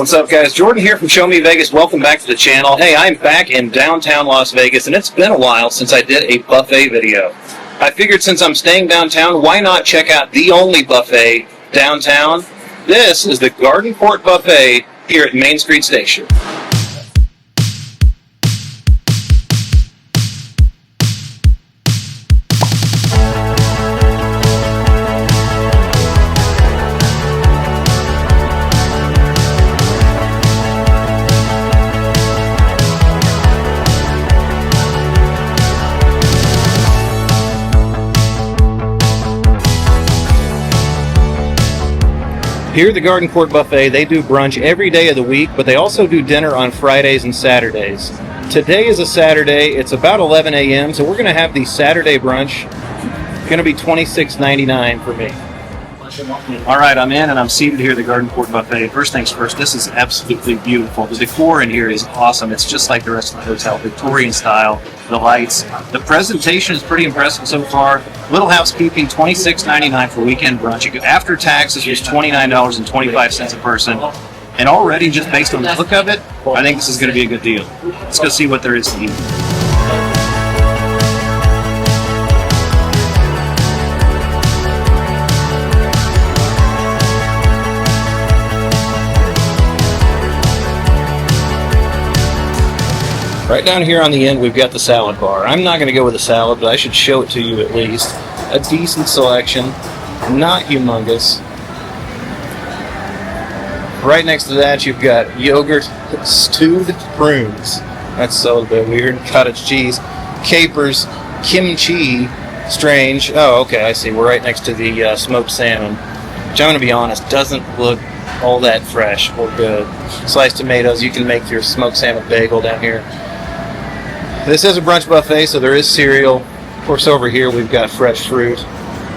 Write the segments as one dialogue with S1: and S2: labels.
S1: What's up, guys? Jordan here from Show Me Vegas. Welcome back to the channel. Hey, I'm back in downtown Las Vegas, and it's been a while since I did a buffet video. I figured since I'm staying downtown, why not check out the only buffet downtown? This is the Garden Court Buffet here at Main Street Station. Here at the Garden Court Buffet, they do brunch every day of the week, but they also do dinner on Fridays and Saturdays. Today is a Saturday. It's about 11 a.m., so we're going to have the Saturday brunch. It's going to be $26.99 for me. All right, I'm in, and I'm seated here at the Garden Court Buffet. First things first, this is absolutely beautiful. The decor in here is awesome. It's just like the rest of the hotel, Victorian style, the lights. The presentation is pretty impressive so far. Little housekeeping, $26.99 for weekend brunch. After taxes, it's $29.25 a person. And already, just based on the look of it, I think this is going to be a good deal. Let's go see what there is to eat. Right down here on the end, we've got the salad bar. I'm not going to go with a salad, but I should show it to you at least. A decent selection, not humongous. Right next to that, you've got yogurt, stewed prunes. That's a bit weird. Cottage cheese, capers, kimchi. Strange. Oh, okay, I see. We're right next to the smoked salmon, which I'm going to be honest, doesn't look all that fresh or good. Sliced tomatoes. You can make your smoked salmon bagel down here. This is a brunch buffet, so there is cereal. Of course, over here we've got fresh fruit.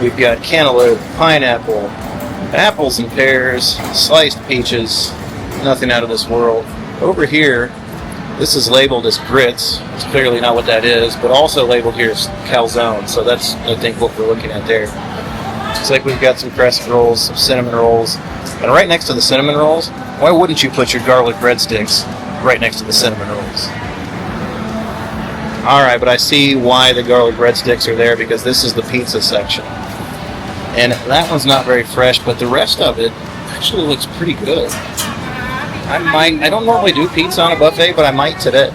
S1: We've got cantaloupe, pineapple, apples and pears, sliced peaches, nothing out of this world. Over here, this is labeled as grits. It's clearly not what that is, but also labeled here as calzone, so that's, I think, what we're looking at there. Looks like we've got some crescent rolls, some cinnamon rolls, and right next to the cinnamon rolls, why wouldn't you put your garlic breadsticks right next to the cinnamon rolls? Alright, but I see why the garlic breadsticks are there, because this is the pizza section. And that one's not very fresh, but the rest of it actually looks pretty good. I don't normally do pizza on a buffet, but I might today.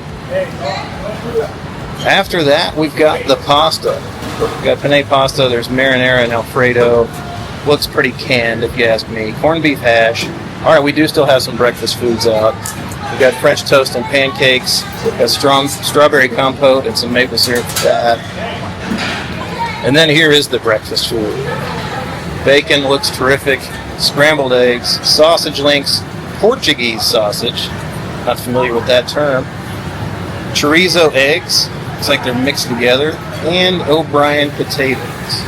S1: After that, we've got the pasta. We've got penne pasta, there's marinara and Alfredo. Looks pretty canned, if you ask me. Corned beef hash. Alright, we do still have some breakfast foods out. We've got French toast and pancakes, a strawberry compote, and some maple syrup for that. And then here is the breakfast food. Bacon looks terrific, scrambled eggs, sausage links, Portuguese sausage, not familiar with that term, chorizo eggs, looks like they're mixed together, and O'Brien potatoes.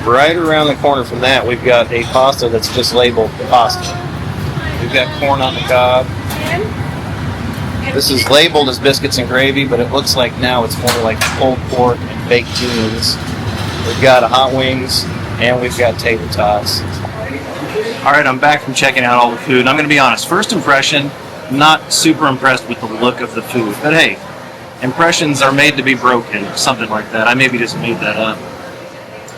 S1: Right around the corner from that, we've got a pasta that's just labeled pasta. We've got corn on the cob. This is labeled as biscuits and gravy, but it looks like now it's more like pulled pork and baked beans. We've got hot wings, and we've got tater tots. All right, I'm back from checking out all the food. I'm going to be honest, first impression, not super impressed with the look of the food. But hey, impressions are made to be broken, something like that. I maybe just made that up.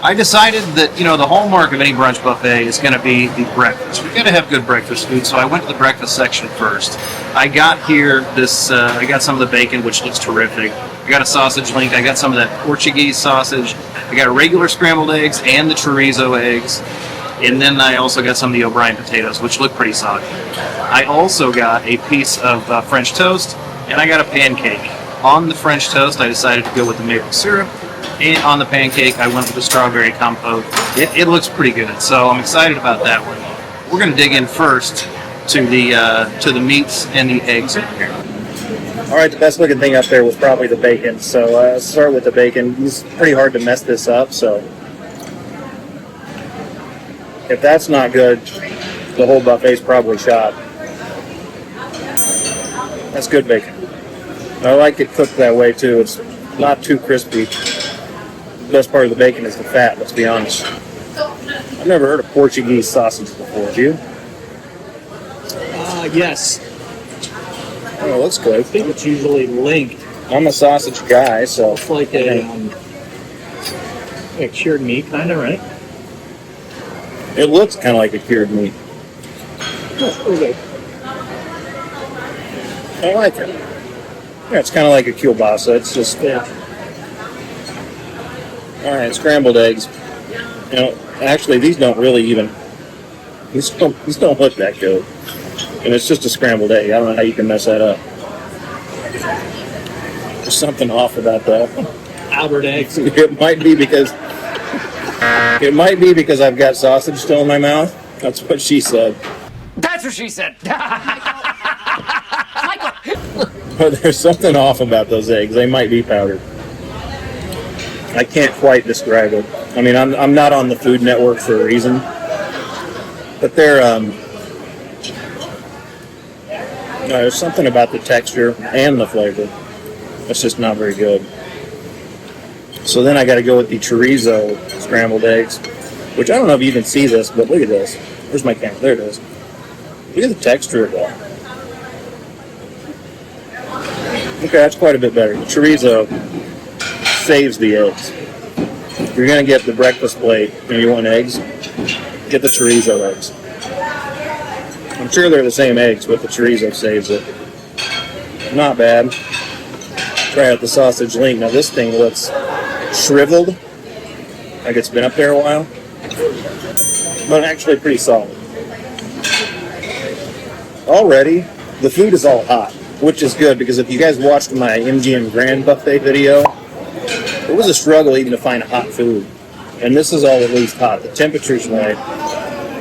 S1: I decided that, the hallmark of any brunch buffet is going to be the breakfast. We've got to have good breakfast food, so I went to the breakfast section first. I got here I got some of the bacon, which looks terrific. I got a sausage link. I got some of that Portuguese sausage. I got regular scrambled eggs and the chorizo eggs. And then I also got some of the O'Brien potatoes, which look pretty solid. I also got a piece of French toast, and I got a pancake. On the French toast, I decided to go with the maple syrup. And on the pancake, I went with the strawberry compote. It looks pretty good, so I'm excited about that one. We're going to dig in first to the meats and the eggs over here.
S2: All right, the best looking thing up there was probably the bacon. So let's start with the bacon. It's pretty hard to mess this up, so if that's not good, the whole buffet's probably shot. That's good bacon. I like it cooked that way too. It's not too crispy. The best part of the bacon is the fat, let's be honest. I I've never heard of Portuguese sausage before. Have you?
S3: Yes.
S2: Oh, it looks good.
S3: I think it's usually linked.
S2: I'm a sausage guy, so
S3: It's like a cured meat, kind of, right?
S2: it looks kind of like a cured meat.
S3: That's pretty good.
S2: I like it. Yeah, it's kind of like a kielbasa. It's just all right. Scrambled eggs. You know, actually, these don't really even. These don't look that good. And it's just a scrambled egg. I don't know how you can mess that up. There's something off about that.
S3: Albert eggs.
S2: It might be because I've got sausage still in my mouth. That's what she said.
S4: That's what she said.
S2: But there's something off about those eggs. They might be powdered. I can't quite describe it. I mean, I'm not on the Food Network for a reason. But there's something about the texture and the flavor that's just not very good. So then I got to go with the chorizo scrambled eggs, which I don't know if you can see this, but look at this. Where's my camera? There it is. Look at the texture of that. Okay, that's quite a bit better. The chorizo saves the eggs. If you're going to get the breakfast plate and you want eggs, get the chorizo eggs. I'm sure they're the same eggs, but the chorizo saves it. Not bad. Try out the sausage link. Now this thing looks shriveled, like it's been up there a while, but actually pretty solid. Already, the food is all hot, which is good because if you guys watched my MGM Grand buffet video, it was a struggle even to find hot food. And this is all at least hot. The temperature's right.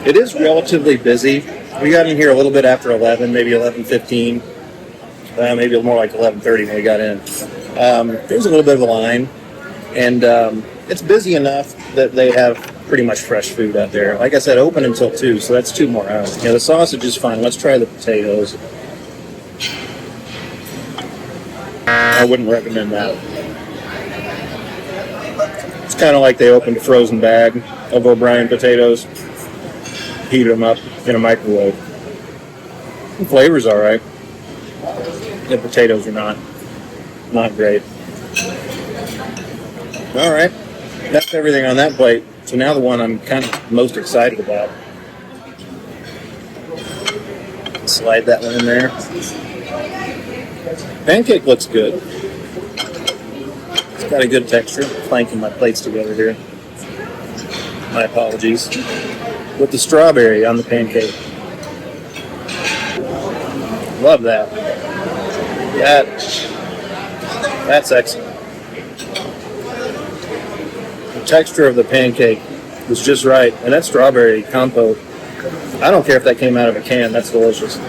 S2: It is relatively busy. We got in here a little bit after 11, maybe 11:15, maybe more like 11:30 when we got in. There's a little bit of a line, and it's busy enough that they have pretty much fresh food out there. Like I said, open until 2, so that's 2 more hours. Yeah, the sausage is fine. Let's try the potatoes. I wouldn't recommend that. It's kind of like they opened a frozen bag of O'Brien potatoes, heated them up in a microwave. The flavor's all right. The potatoes are not great. All right, that's everything on that plate. So now the one I'm kind of most excited about. Slide that one in there. Pancake looks good. It's got a good texture. Clanking my plates together here. My apologies. With the strawberry on the pancake. Love that. That's excellent. The texture of the pancake was just right. And that strawberry compote, I don't care if that came out of a can, that's delicious.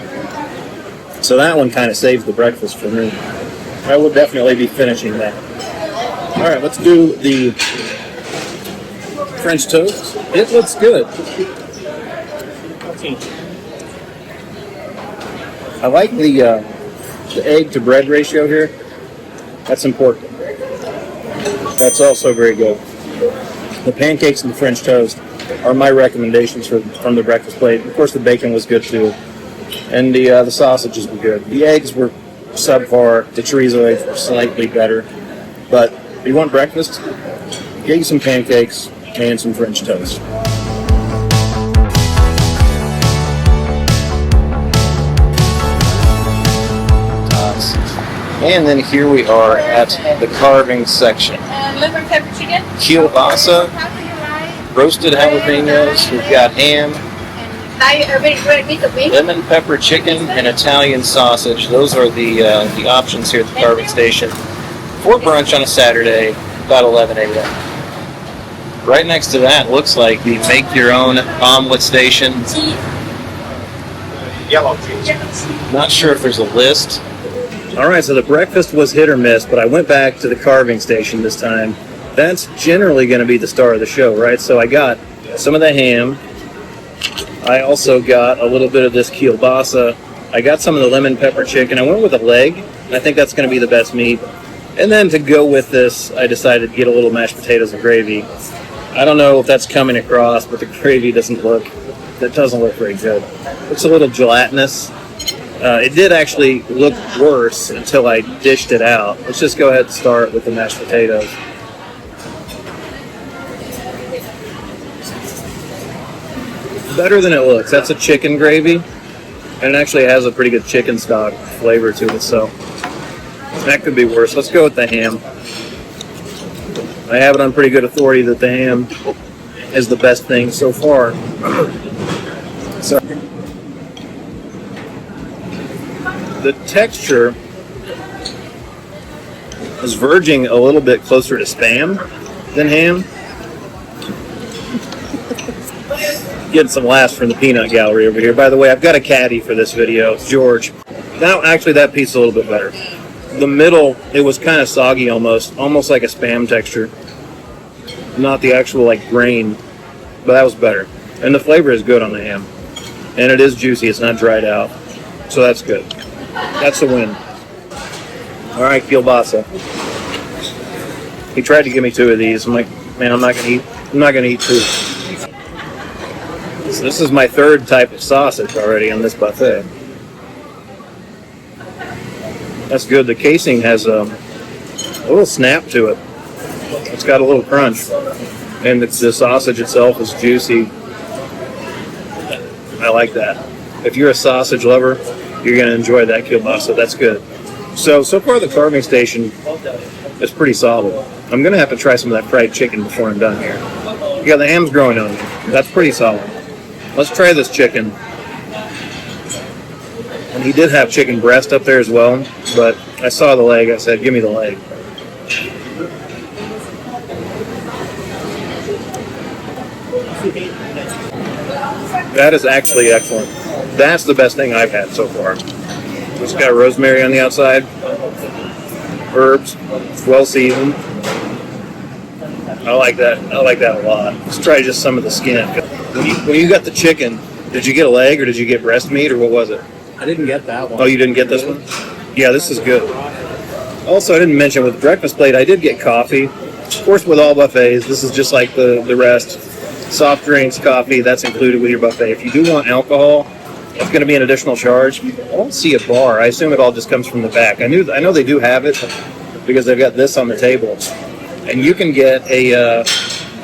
S2: So that one kind of saves the breakfast for me. I will definitely be finishing that. All right, let's do the French toast. It looks good. I like the egg to bread ratio here. That's important. That's also very good. The pancakes and the French toast are my recommendations from the breakfast plate. Of course, the bacon was good too, and the sausages were good. The eggs were subpar. The chorizo eggs were slightly better, but if you want breakfast, get you some pancakes and some French toast.
S1: And then here we are at the carving section.
S5: Liver pepper chicken.
S1: Kielbasa, roasted jalapenos, we've got ham, lemon pepper chicken, and Italian sausage. Those are the options here at the carving station for brunch on a Saturday, about 11 a.m. Right next to that looks like the make your own omelet station. Not sure if there's a list.
S2: All right, so the breakfast was hit or miss, but I went back to the carving station this time. That's generally going to be the star of the show, right? So I got some of the ham. I also got a little bit of this kielbasa. I got some of the lemon pepper chicken. I went with a leg. I think that's going to be the best meat. And then to go with this, I decided to get a little mashed potatoes and gravy. I don't know if that's coming across, but the gravy doesn't look very good. It's a little gelatinous. It did actually look worse until I dished it out. Let's just go ahead and start with the mashed potatoes. Better than it looks. That's a chicken gravy, and it actually has a pretty good chicken stock flavor to it, so that could be worse. Let's go with the ham. I have it on pretty good authority that the ham is the best thing so far. So the texture is verging a little bit closer to Spam than ham. Getting some laughs from the peanut gallery over here. By the way, I've got a caddy for this video. It's George. Now, actually, that piece is a little bit better. The middle, it was kind of soggy almost like a Spam texture. Not the actual, like, grain, but that was better. And the flavor is good on the ham. And it is juicy. It's not dried out. So that's good. That's a win. All right, kielbasa. He tried to give me 2 of these. I'm like, man, I'm not gonna eat 2. So this is my 3rd type of sausage already on this buffet. That's good. The casing has a little snap to it. It's got a little crunch. And the sausage itself is juicy. I like that. If you're a sausage lover, you're going to enjoy that kielbasa. That's good. So far the carving station is pretty solid. I'm going to have to try some of that fried chicken before I'm done here. Yeah, the ham's growing on me. That's pretty solid. Let's try this chicken. And he did have chicken breast up there as well, but I saw the leg. I said, give me the leg. That is actually excellent. That's the best thing I've had so far. It's got rosemary on the outside, herbs, well seasoned. I like that a lot. Let's try just some of the skin. When you got the chicken, did you get a leg or did you get breast meat or what was it?
S3: I didn't get that one.
S2: Oh, you didn't get this one? Yeah, this is good. Also, I didn't mention with the breakfast plate, I did get coffee. Of course, with all buffets, this is just like the rest. Soft drinks, coffee, that's included with your buffet. If you do want alcohol, it's going to be an additional charge. I don't see a bar. I assume it all just comes from the back. I know they do have it because they've got this on the table. And you can get a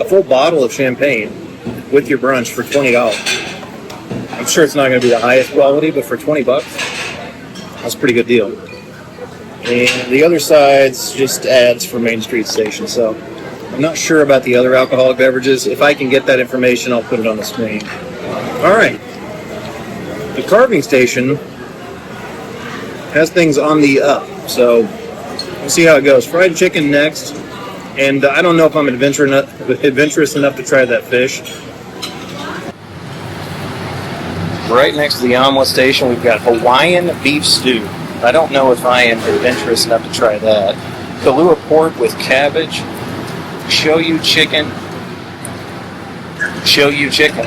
S2: full bottle of champagne with your brunch for $20. I'm sure it's not going to be the highest quality, but for $20, that's a pretty good deal. And the other side's just ads for Main Street Station. So I'm not sure about the other alcoholic beverages. If I can get that information, I'll put it on the screen. All right. The carving station has things on the up, so we'll see how it goes. Fried chicken next, and I don't know if I'm adventurous enough to try that fish.
S1: Right next to the omelet station, we've got Hawaiian beef stew. I don't know if I am adventurous enough to try that. Kahlua pork with cabbage, shoyu chicken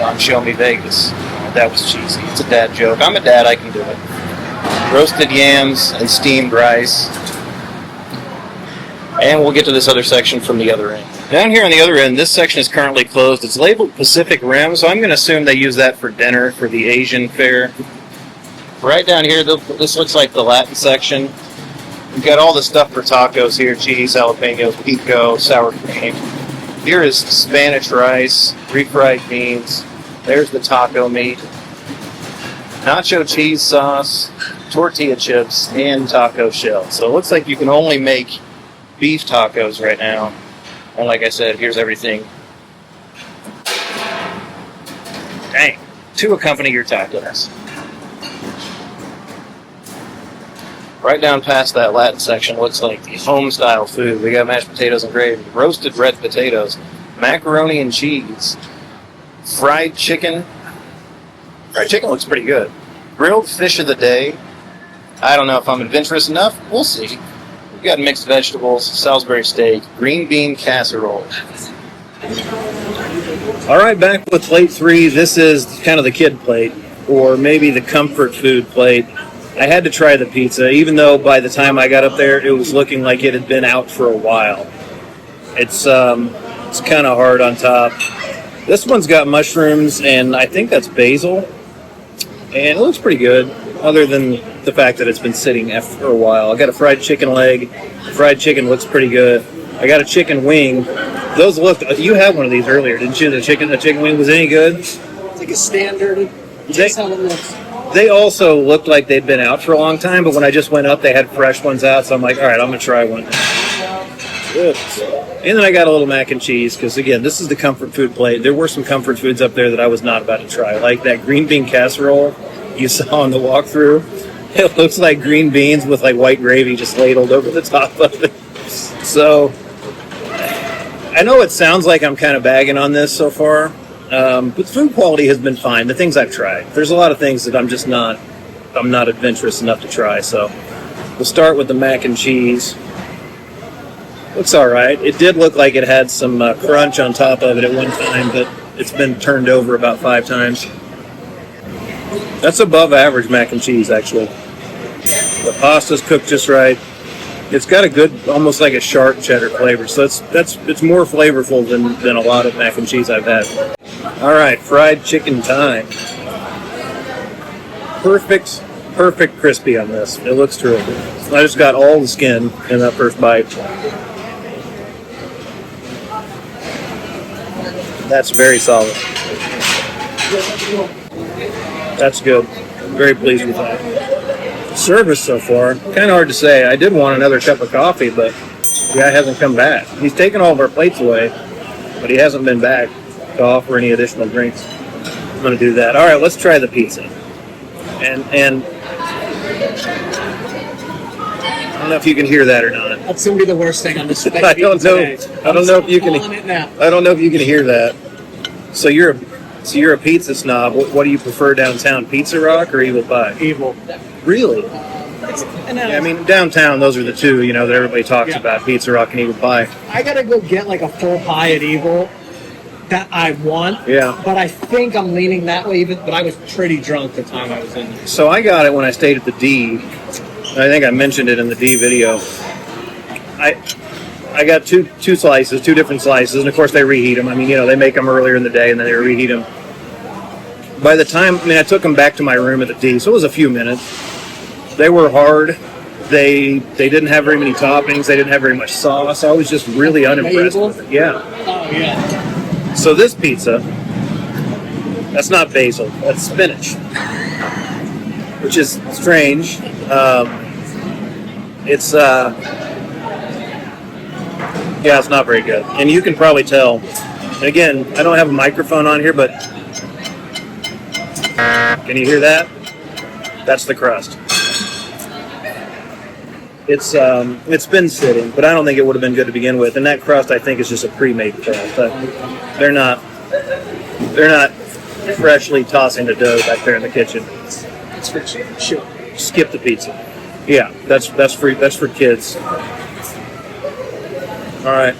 S1: on Show Me Vegas. That was cheesy. It's a dad joke. I'm a dad, I can do it. Roasted yams and steamed rice. And we'll get to this other section from the other end. Down here on the other end, this section is currently closed. It's labeled Pacific Rim, so I'm going to assume they use that for dinner for the Asian fare. Right down here, this looks like the Latin section. We've got all the stuff for tacos here: cheese, jalapenos, pico, sour cream. Here is Spanish rice, refried beans. There's the taco meat, nacho cheese sauce, tortilla chips, and taco shell. So it looks like you can only make beef tacos right now. And like I said, here's everything. Dang, to accompany your tacos. Right down past that Latin section looks like the home-style food. We got mashed potatoes and gravy, roasted red potatoes, macaroni and cheese, fried chicken. Fried chicken looks pretty good. Grilled fish of the day. I don't know if I'm adventurous enough. We'll see. We've got mixed vegetables, Salisbury steak, green bean casserole.
S2: All right, back with plate 3. This is kind of the kid plate, or maybe the comfort food plate. I had to try the pizza, even though by the time I got up there, it was looking like it had been out for a while. It's It's kind of hard on top. This one's got mushrooms, and I think that's basil. And it looks pretty good, other than the fact that it's been sitting for a while. I got a fried chicken leg. Fried chicken looks pretty good. I got a chicken wing. Those looked. You had one of these earlier, didn't you? The chicken wing was any good?
S3: It's like a standard. That's how it looks.
S2: They also looked like they'd been out for a long time, but when I just went up, they had fresh ones out. So I'm like, all right, I'm gonna try one. Good. And then I got a little mac and cheese because, again, this is the comfort food plate. There were some comfort foods up there that I was not about to try, like that green bean casserole you saw on the walkthrough. It looks like green beans with like white gravy just ladled over the top of it. So I know it sounds like I'm kind of bagging on this so far, but food quality has been fine. The things I've tried. There's a lot of things that I'm not adventurous enough to try. So we'll start with the mac and cheese. Looks all right. It did look like it had some crunch on top of it at one time, but it's been turned over about 5 times. That's above average mac and cheese, actually. The pasta's cooked just right. It's got a good, almost like a sharp cheddar flavor, so it's more flavorful than a lot of mac and cheese I've had. All right, fried chicken time. Perfect crispy on this. It looks terrific. I just got all the skin in that first bite. That's very solid. That's good. Very pleased with that. Service so far, kind of hard to say. I did want another cup of coffee, but the guy hasn't come back. He's taken all of our plates away, but he hasn't been back to offer any additional drinks. I'm going to do that. All right, let's try the pizza. And I don't know if you can hear that or not.
S3: That's gonna be the worst thing on this.
S2: I don't know. I don't know if you can. I don't know if you can hear that. So you're a pizza snob. What do you prefer downtown, Pizza Rock or Evil Pie?
S3: Evil.
S2: Really? Yeah, I mean, downtown, those are the two, that everybody talks about, Pizza Rock and Evil Pie.
S3: I gotta go get like a full pie at Evil that I want.
S2: Yeah.
S3: But I think I'm leaning that way, but I was pretty drunk the time I was in there.
S2: So I got it when I stayed at the D. I think I mentioned it in the D video. I got two different slices, and of course they reheat them. I mean, they make them earlier in the day and then they reheat them. By the time, I took them back to my room at the D, so it was a few minutes. They were hard. They didn't have very many toppings. They didn't have very much sauce. I was just really unimpressed with it. Yeah.
S3: Oh, yeah.
S2: So this pizza, that's not basil, that's spinach, which is strange. It's not very good. And you can probably tell. And again, I don't have a microphone on here, but can you hear that? That's the crust. It's been sitting, but I don't think it would have been good to begin with. And that crust, I think, is just a pre-made crust. They're not freshly tossing the dough back there in the kitchen.
S3: It's for sure.
S2: Skip the pizza. Yeah, that's for kids. All right.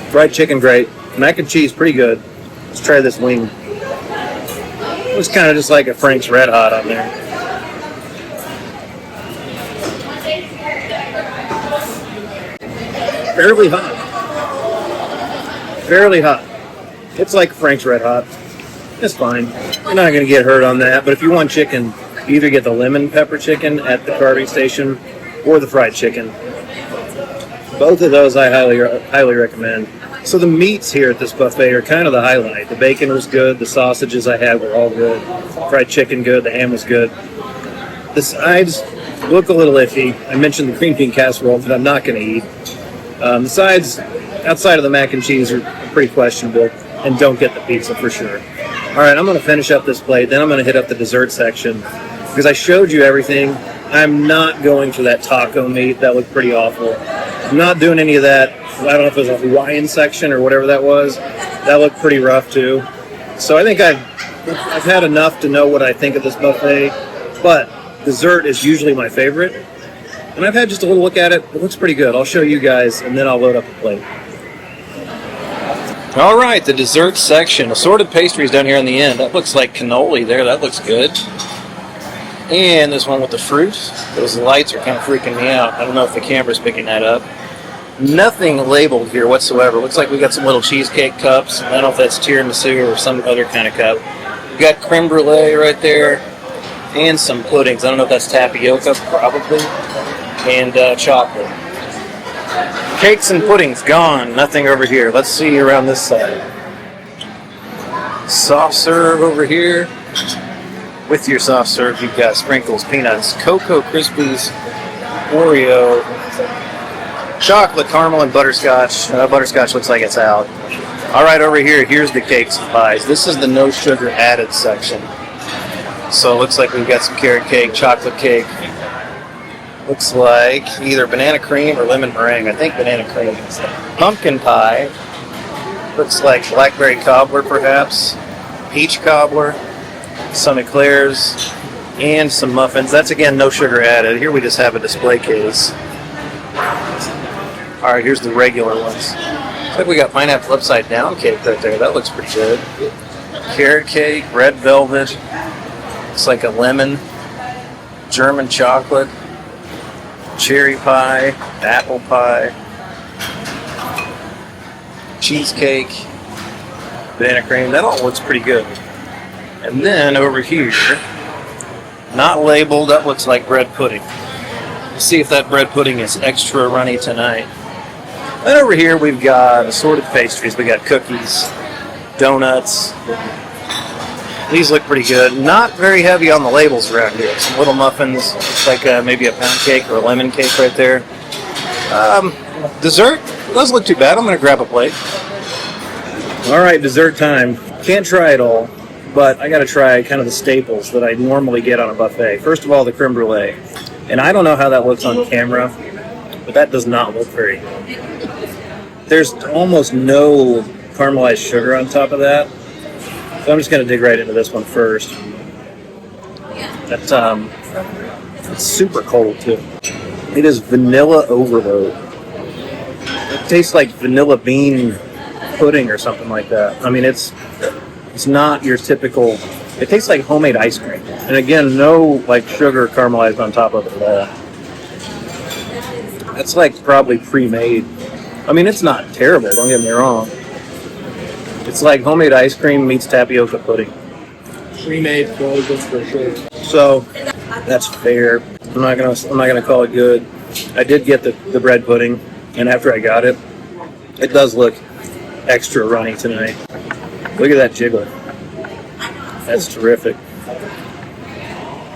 S2: Fried chicken, great. Mac and cheese, pretty good. Let's try this wing. It was kind of just like a Frank's Red Hot on there. Fairly hot. Fairly hot. It's like Frank's Red Hot. It's fine. You're not going to get hurt on that. But if you want chicken, you either get the lemon pepper chicken at the Carvery station or the fried chicken. Both of those I highly recommend. So the meats here at this buffet are kind of the highlight. The bacon was good. The sausages I had were all good. Fried chicken good. The ham was good. The sides look a little iffy. I mentioned the green bean casserole that I'm not going to eat. The sides outside of the mac and cheese are pretty questionable, and don't get the pizza for sure. All right, I'm going to finish up this plate. Then I'm going to hit up the dessert section because I showed you everything. I'm not going for that taco meat. That looked pretty awful. I'm not doing any of that. I don't know if it was a Hawaiian section or whatever that was. That looked pretty rough too. So I think I've had enough to know what I think of this buffet. But dessert is usually my favorite. And I've had just a little look at it. It looks pretty good. I'll show you guys, and then I'll load up the plate.
S1: All right, the dessert section. Assorted pastries down here on the end. That looks like cannoli there. That looks good. And this one with the fruit. Those lights are kind of freaking me out. I don't know if the camera's picking that up. Nothing labeled here whatsoever. Looks like we got some little cheesecake cups. I don't know if that's tiramisu or some other kind of cup. We got creme brulee right there, and some puddings. I don't know if that's tapioca, probably, and chocolate. Cakes and puddings gone. Nothing over here. Let's see around this side. Soft serve over here. With your soft serve, you've got sprinkles, peanuts, Cocoa Krispies, Oreo, chocolate, caramel, and butterscotch. Butterscotch looks like it's out. All right, over here, here's the cakes and pies. This is the no sugar added section. So it looks like we've got some carrot cake, chocolate cake. Looks like either banana cream or lemon meringue. I think banana cream. Pumpkin pie. Looks like blackberry cobbler, perhaps. Peach cobbler. Some eclairs. And some muffins. That's, again, no sugar added. Here we just have a display case. All right, here's the regular ones. Looks like we got pineapple upside down cake right there. That looks pretty good. Carrot cake, red velvet. Looks like a lemon. German chocolate. Cherry pie, apple pie, cheesecake, banana cream. That all looks pretty good. And then over here, not labeled, that looks like bread pudding. Let's see if that bread pudding is extra runny tonight. Then over here we've got assorted pastries. We got cookies, donuts. These look pretty good. Not very heavy on the labels around here. Some little muffins, like maybe a pound cake or a lemon cake right there. Dessert doesn't look too bad. I'm going to grab a plate.
S2: All right, dessert time. Can't try it all, but I got to try kind of the staples that I normally get on a buffet. First of all, the creme brulee. And I don't know how that looks on camera, but that does not look very good. There's almost no caramelized sugar on top of that. So I'm just going to dig right into this one first. That's it's super cold too. It is vanilla overload. It tastes like vanilla bean pudding or something like that. I mean, it's not your typical. It tastes like homemade ice cream, and again, no like sugar caramelized on top of it at all. That's like probably pre-made. I mean, it's not terrible. Don't get me wrong. It's like homemade ice cream meets tapioca pudding.
S3: Pre-made frozen for sure.
S2: So that's fair. I'm not gonna call it good. I did get the bread pudding, and after I got it, it does look extra runny tonight. Look at that jiggler. That's terrific.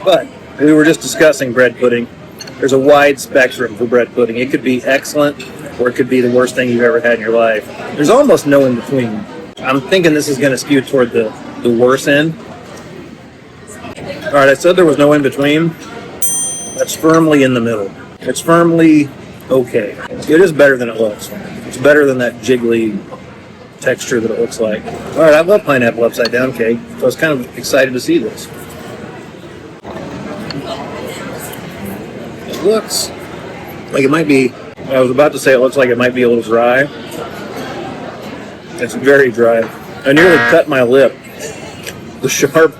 S2: But we were just discussing bread pudding. There's a wide spectrum for bread pudding. It could be excellent, or it could be the worst thing you've ever had in your life. There's almost no in between. I'm thinking this is going to skew toward the worse end. All right, I said there was no in between. That's firmly in the middle. It's firmly okay. It is better than it looks. It's better than that jiggly texture that it looks like. All right, I love pineapple upside down cake, so I was kind of excited to see this. It looks like it might be, I was about to say it looks like it might be a little dry. It's very dry. I nearly cut my lip. The sharp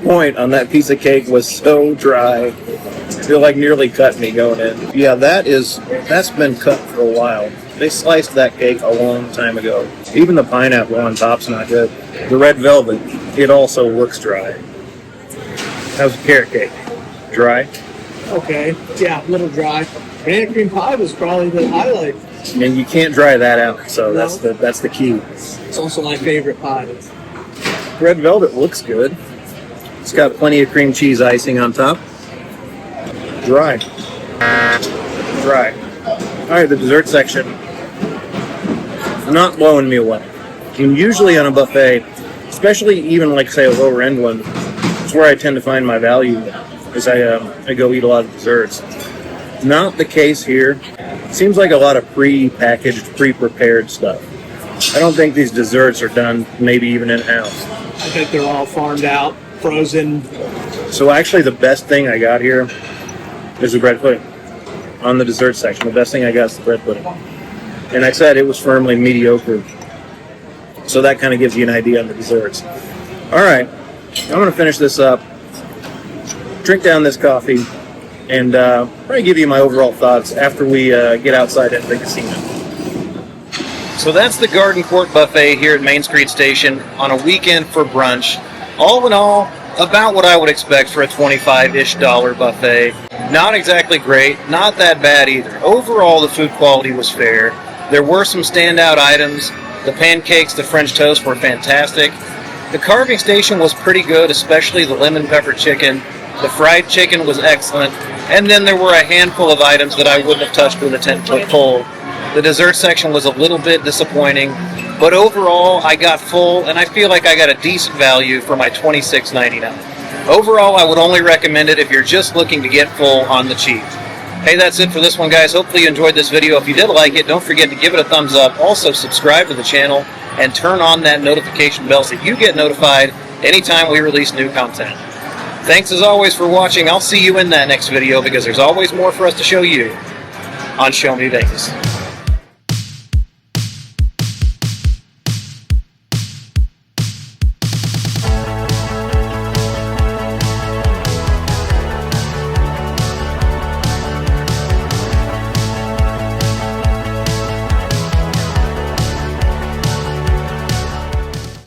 S2: point on that piece of cake was so dry. I feel like nearly cut me going in. Yeah, that's been cut for a while. They sliced that cake a long time ago. Even the pineapple on top's not good. The red velvet, it also looks dry. How's the carrot cake? Dry?
S3: Okay, yeah, a little dry. Banana cream pie was probably the highlight.
S2: And you can't dry that out, so that's the key.
S3: It's also my favorite pie.
S2: Red velvet looks good. It's got plenty of cream cheese icing on top. Dry. Dry. All right, the dessert section. Not blowing me away. And usually on a buffet, especially even like say a lower end one, it's where I tend to find my value as I go eat a lot of desserts. Not the case here. It seems like a lot of pre-packaged, pre-prepared stuff. I don't think these desserts are done maybe even in-house.
S3: I think they're all farmed out, frozen.
S2: So actually the best thing I got here is the bread pudding. On the dessert section, the best thing I got is the bread pudding. And I said it was firmly mediocre. So that kind of gives you an idea on the desserts. All right, I'm going to finish this up, drink down this coffee, and probably give you my overall thoughts after we get outside at the casino.
S1: So that's the Garden Court Buffet here at Main Street Station on a weekend for brunch. All in all, about what I would expect for a $25-ish buffet. Not exactly great, not that bad either. Overall, the food quality was fair. There were some standout items. The pancakes, the French toast were fantastic. The carving station was pretty good, especially the lemon pepper chicken. The fried chicken was excellent. And then there were a handful of items that I wouldn't have touched with a 10-foot pole. The dessert section was a little bit disappointing, but overall I got full and I feel like I got a decent value for my $26.99. Overall, I would only recommend it if you're just looking to get full on the cheap. Hey, that's it for this one, guys. Hopefully you enjoyed this video. If you did like it, don't forget to give it a thumbs up. Also, subscribe to the channel and turn on that notification bell so you get notified anytime we release new content. Thanks as always for watching. I'll see you in that next video because there's always more for us to show you on Show Me Vegas.